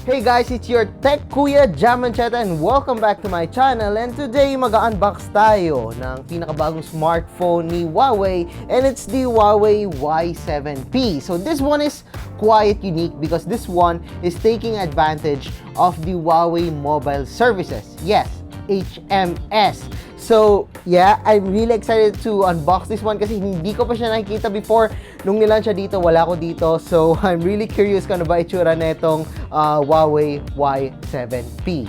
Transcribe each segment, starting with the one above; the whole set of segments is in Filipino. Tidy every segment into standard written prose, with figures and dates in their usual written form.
Hey guys, it's your Tech Kuya Jam Mancheta and welcome back to my channel. And today mag-unbox tayo ng pinakabagong smartphone ni Huawei, and it's the Huawei Y7p. So this one is quite unique because this one is taking advantage of the Huawei mobile services. Yes, HMS. So, yeah, I'm really excited to unbox this one kasi hindi ko pa siya nakikita before. Nung nilan siya dito, wala ko dito. So, I'm really curious kung ano ba itsura netong Huawei Y7p.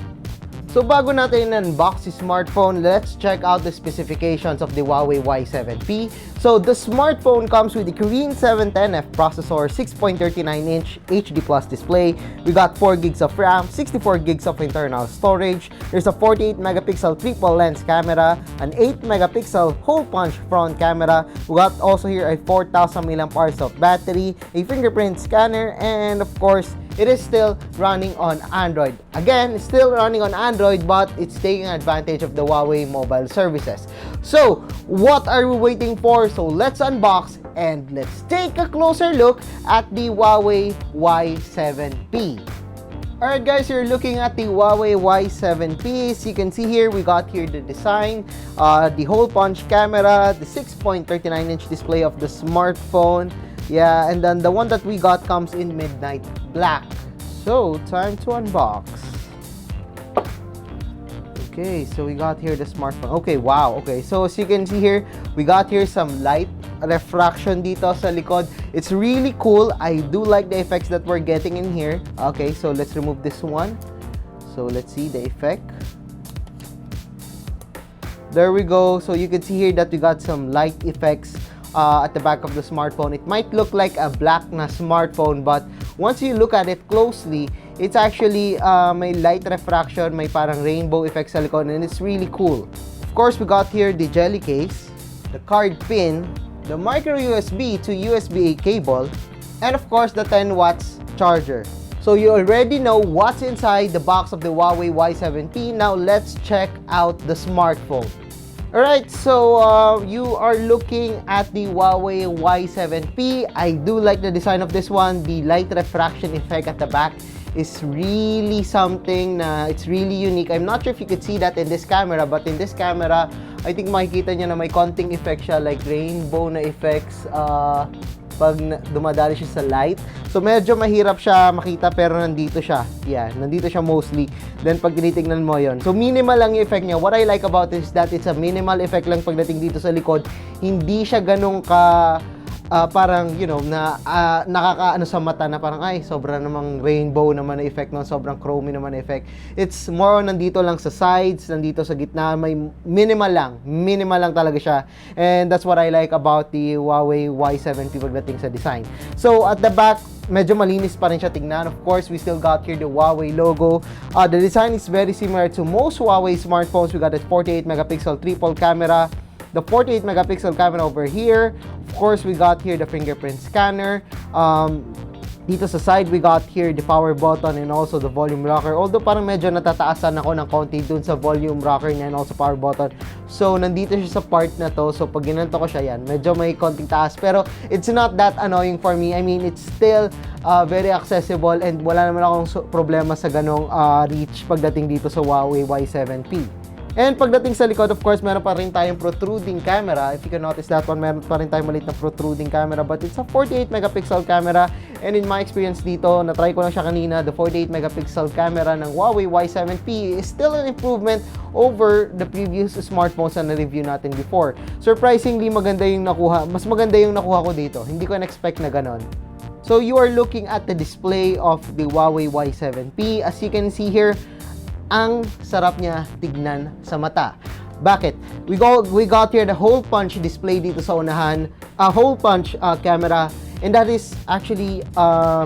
So, bago natin unbox si smartphone, let's check out the specifications of the Huawei Y7p. So, the smartphone comes with the Kirin 710F processor, 6.39-inch HD Plus display. We got 4 gigs of RAM, 64 gigs of internal storage. There's a 48-megapixel triple lens camera, an 8-megapixel hole punch front camera. We got also here a 4,000 mAh of battery, a fingerprint scanner, and of course, it is still running on Android. Again, it's still running on Android, but it's taking advantage of the Huawei mobile services. So, what are we waiting for? So, let's unbox and let's take a closer look at the Huawei Y7p. Alright guys, you're looking at the Huawei Y7p. As you can see here, we got here the design, the hole punch camera, the 6.39-inch display of the smartphone. Yeah, and then the one that we got comes in midnight black. So, time to unbox. Okay, so we got here the smartphone. Okay, wow. Okay, so as you can see here, we got here some light refraction dito sa likod. It's really cool. I do like the effects that we're getting in here. Okay, so let's remove this one. So, let's see the effect. There we go. So, you can see here that we got some light effects at the back of the smartphone. It might look like a black na smartphone, but once you look at it closely, it's actually may light refraction, may parang rainbow effect sa likod, and it's really cool. Of course, we got here the jelly case, the card pin, the micro USB to USB-A cable, and of course, the 10 watts charger. So you already know what's inside the box of the Huawei Y7p. Now let's check out the smartphone. Alright, so you are looking at the Huawei Y7p. I do like the design of this one. The light refraction effect at the back is really something na it's really unique. I'm not sure if you could see that in this camera, but in this camera, I think makikita nyo na may konting effect siya, like rainbow na effects pag dumadali siya sa light. So, medyo mahirap siya makita pero nandito siya. Yeah, nandito siya mostly. Then, pag tinitignan mo yon, so minimal lang yung effect niya. What I like about it is that it's a minimal effect lang pagdating dito sa likod. Hindi siya ganun ka parang, you know, na nakakaano sa mata na parang, ay, sobra namang rainbow naman na effect, no? Sobrang chromey naman na effect. It's more on nandito lang sa sides, nandito sa gitna, may minimal lang talaga siya. And that's what I like about the Huawei Y7p pagdating sa design. So, at the back, medyo malinis pa rin siya tignan. Of course, we still got here the Huawei logo. The design is very similar to most Huawei smartphones. We got a 48-megapixel triple camera, the 48-megapixel camera over here. Of course, we got here the fingerprint scanner. Dito sa side, we got here the power button and also the volume rocker. Although parang medyo natataasan ako ng konti dun sa volume rocker niya and also power button. So, nandito siya sa part na to. So, pag ginanto ko siya yan, medyo may konting taas. Pero, it's not that annoying for me. I mean, it's still very accessible and wala naman akong problema sa ganong reach pagdating dito sa Huawei Y7p. And pagdating sa likod, of course, meron pa rin tayong protruding camera. If you can notice that one, meron pa rin tayong maliit na protruding camera. But it's a 48-megapixel camera. And in my experience dito, na-try ko lang siya kanina, the 48-megapixel camera ng Huawei Y7p is still an improvement over the previous smartphones na na-review natin before. Surprisingly, maganda yung nakuha. Mas maganda yung nakuha ko dito. Hindi ko na-expect na ganon. So, you are looking at the display of the Huawei Y7p. As you can see here, ang sarap niya tignan sa mata. Bakit? We got here the hole punch display dito sa unahan, hole punch camera, and that is actually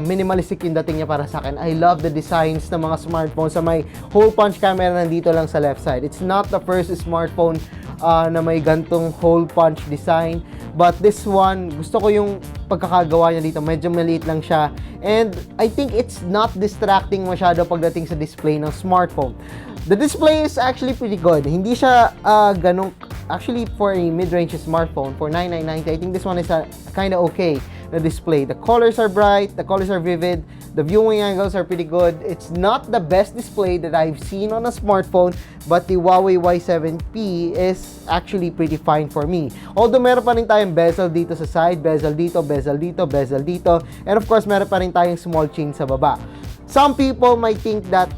minimalistic yung dating niya para sa akin. I love the designs ng mga smartphones sa may hole punch camera nandito lang sa left side. It's not the first smartphone na may gantong hole punch design, but this one, gusto ko yung pagkakagawa niya dito. Medyo maliit lang siya. And I think it's not distracting masyado pagdating sa display ng smartphone. The display is actually pretty good. Hindi siya ganun. Actually, for a mid-range smartphone, for $9,990, I think this one is kind of okay. na display. The colors are bright, the colors are vivid, the viewing angles are pretty good. It's not the best display that I've seen on a smartphone, but the Huawei Y7p is actually pretty fine for me. Although meron pa rin tayong bezel dito sa side, bezel dito, bezel dito, bezel dito, and of course meron pa rin tayong small chin sa baba. Some people might think that,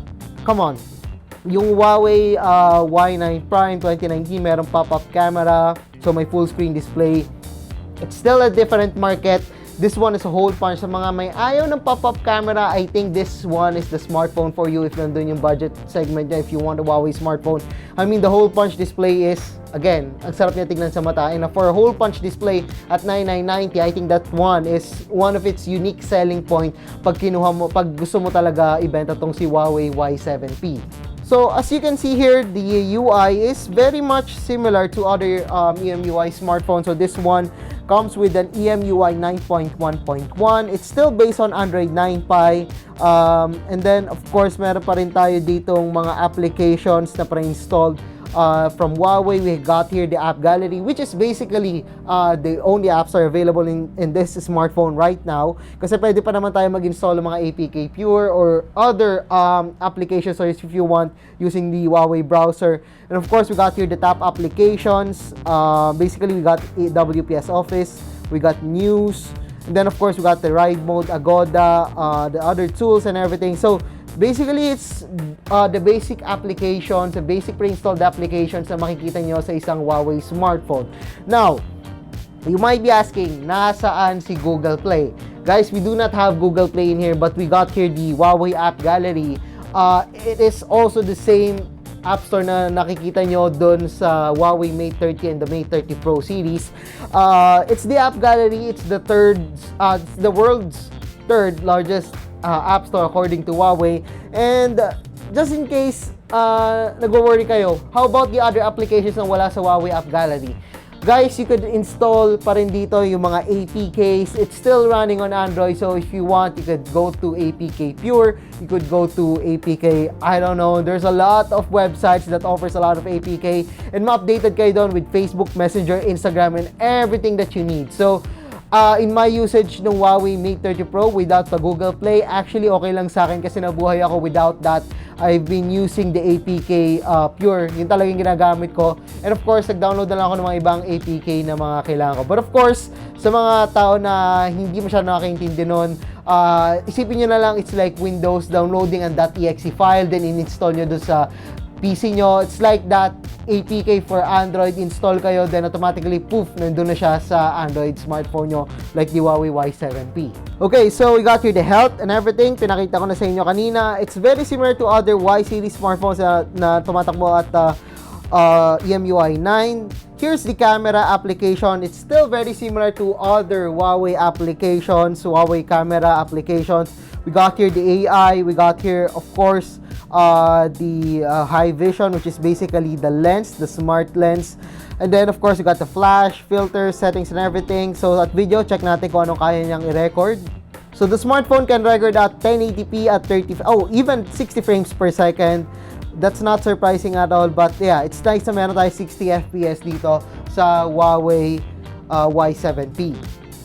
come on, yung Huawei Y9 Prime 2019 merong pop-up camera, so may full screen display. It's still a different market. This one is a hole punch. Sa mga may ayaw ng pop-up camera, I think this one is the smartphone for you if nandun yung budget segment niya, if you want a Huawei smartphone. I mean, the hole punch display is, again, ang sarap niya tignan sa mata. And for a hole punch display at 9990, I think that one is one of its unique selling point pag kinuha mo, pag gusto mo talaga ibenta tong si Huawei Y7p. So as you can see here, the UI is very much similar to other EMUI smartphones. So this one comes with an EMUI 9.1.1. It's still based on Android 9 Pie. And then of course, meron pa rin tayo ditong mga applications na pre-installed from Huawei. We got here the AppGallery, which is basically the only apps are available in this smartphone right now. Kasi pwede pa naman tayo mag-install ng mga APK Pure or other applications or if you want using the Huawei browser. And of course, we got here the top applications. Basically, we got WPS Office, we got News, and then of course, we got the Ride Mode, Agoda, the other tools and everything. So basically, it's the basic applications, the basic pre-installed applications na makikita nyo sa isang Huawei smartphone. Now, you might be asking, nasaan si Google Play? Guys, we do not have Google Play in here, but we got here the Huawei AppGallery. It is also the same App Store na nakikita nyo dun sa Huawei Mate 30 and the Mate 30 Pro series. It's the AppGallery. It's the world's third largest App Store according to Huawei. And just in case nag-worry kayo, how about the other applications na wala sa Huawei AppGallery? Guys, you could install pa rin dito yung mga APKs. It's still running on Android, so if you want, you could go to APK Pure, you could go to APK, I don't know, there's a lot of websites that offers a lot of APK, and ma-updated kayo doon with Facebook, Messenger, Instagram, and everything that you need. So, in my usage ng Huawei Mate 30 Pro without the Google Play, actually okay lang sa akin kasi nabuhay ako without that. I've been using the APK Pure. Yun talagang ginagamit ko. And of course, nag-download na lang ako ng mga ibang APK na mga kailangan ko. But of course, sa mga tao na hindi masyado nakakaintindi nun, isipin nyo na lang, it's like Windows downloading an .exe file, then in-install nyo doon sa PC nyo. It's like that APK for Android, install kayo, then automatically, poof, nandun na siya sa Android smartphone nyo, like the Huawei Y7p. Okay, so we got here the health and everything. Pinakita ko na sa inyo kanina. It's very similar to other Y-series smartphones na tumatakbo at EMUI 9. Here's the camera application. It's still very similar to other Huawei applications, Huawei camera applications. We got here the AI. We got here, of course, the high vision, which is basically the lens, the smart lens. And then, of course, we got the flash, filter, settings, and everything. So, at video, check natin kung anong kaya niyang i-record. So, the smartphone can record at 1080p at even 60 frames per second. That's not surprising at all. But, yeah, it's nice na meron tayo 60 FPS dito sa Huawei Y7p.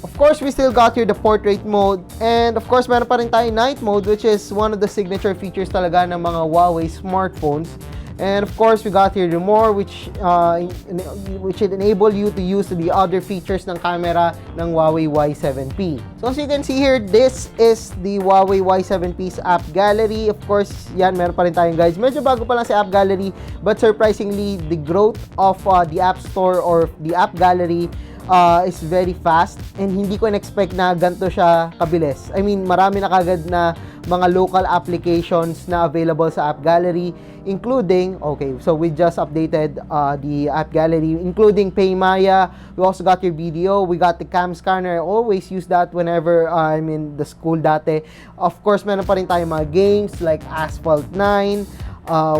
Of course, we still got here the portrait mode. And of course, meron pa rin tayo night mode, which is one of the signature features talaga ng mga Huawei smartphones. And of course, we got here the more, which should enable you to use the other features ng camera ng Huawei Y7p. So as you can see here, this is the Huawei Y7p's App Gallery. Of course, yan, meron pa rin tayong guys. Medyo bago pa lang si App Gallery, but surprisingly, the growth of the App Store or the App Gallery is very fast, and hindi ko in-expect na ganito siya kabilis. I mean, marami na kagad na mga local applications na available sa App Gallery, including, okay, so we just updated the App Gallery, including Paymaya. We also got your video. We got the cam scanner. I always use that whenever I'm in the school dati. Of course, meron pa rin tayong mga games like Asphalt 9.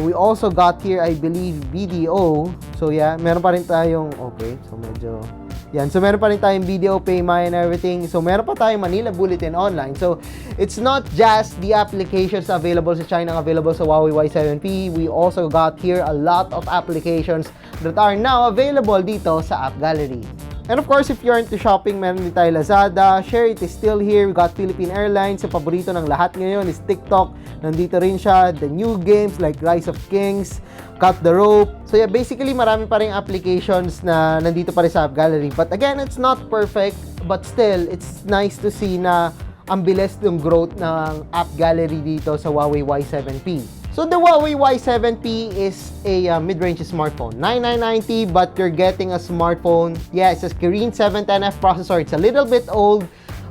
We also got here, I believe, video. So yeah, meron pa rin tayong, okay, so medyo yan. So, meron pa rin tayong video, Paymaya and everything. So, meron pa tayong Manila Bulletin online. So, it's not just the applications available sa China available sa Huawei Y7p. We also got here a lot of applications that are now available dito sa App Gallery. And of course, if you're into shopping, meron din tayo Lazada. Share It is still here. We got Philippine Airlines. Sa paborito ng lahat ngayon is TikTok. Nandito rin siya. The new games like Rise of Kings, Cut the Rope. So yeah, basically marami pa rin applications na nandito pa rin sa AppGallery. But again, it's not perfect. But still, it's nice to see na ang bilis ng growth ng AppGallery dito sa Huawei Y7p. So the Huawei Y7p is a mid-range smartphone. 9990, but you're getting a smartphone. Yeah, it's a Kirin 710F processor. It's a little bit old.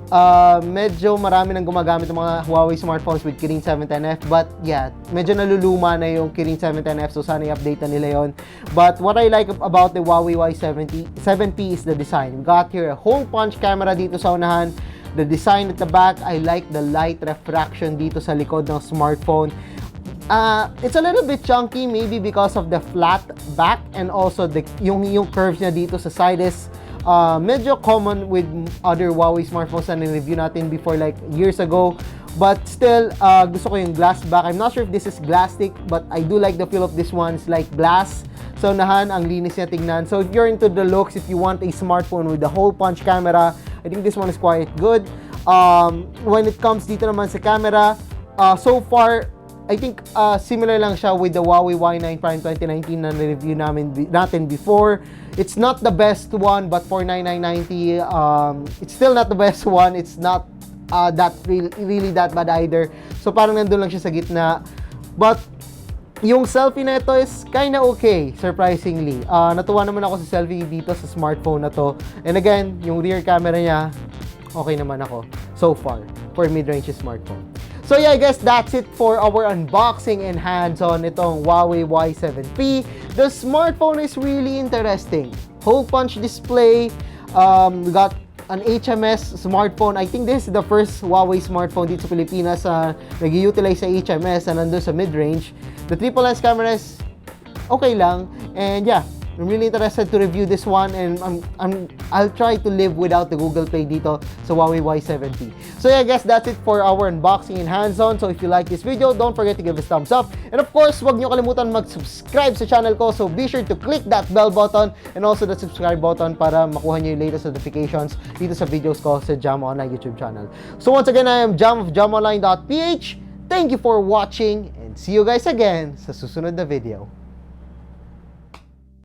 Medyo marami nang gumagamit ng mga Huawei smartphones with Kirin 710F. But yeah, medyo naluluma na yung Kirin 710F. So sana i-update na nila yon. But what I like about the Huawei Y7p is the design. We got here a hole punch camera dito sa unahan. The design at the back, I like the light refraction dito sa likod ng smartphone. It's a little bit chunky maybe because of the flat back and also yung curves niya dito sa side is medyo common with other Huawei smartphones na ni-review natin before like years ago. But still, gusto ko yung glass back. I'm not sure if this is glass-stick, but I do like the feel of this one. It's like glass. So nahan, ang linis niya tingnan. So if you're into the looks, if you want a smartphone with the hole punch camera, I think this one is quite good. When it comes dito naman sa camera, so far, I think similar lang siya with the Huawei Y9 Prime 2019 na review natin before. It's not the best one, but for 9990, it's still not the best one. It's not really that bad either. So parang nandun lang siya sa gitna. But yung selfie na ito is kinda okay, surprisingly. Natuwa naman ako sa selfie dito sa smartphone na to. And again, yung rear camera niya, okay naman ako so far for mid-range smartphone. So yeah, I guess that's it for our unboxing and hands-on itong Huawei Y7p. The smartphone is really interesting. Hole punch display. We got an HMS smartphone. I think this is the first Huawei smartphone dito sa Pilipinas na nag-utilize sa HMS na nandun sa mid-range. The triple lens camera is okay lang. And yeah, I'm really interested to review this one, and I'll try to live without the Google Play dito sa Huawei Y7p. So yeah, I guess that's it for our unboxing and hands-on. So if you like this video, don't forget to give us a thumbs up. And of course, huwag niyo kalimutan mag-subscribe sa channel ko. So be sure to click that bell button and also the subscribe button para makuha niyo yung latest notifications dito sa videos ko sa Jam Online YouTube channel. So once again, I am Jam of jamonline.ph. Thank you for watching and see you guys again sa susunod na video.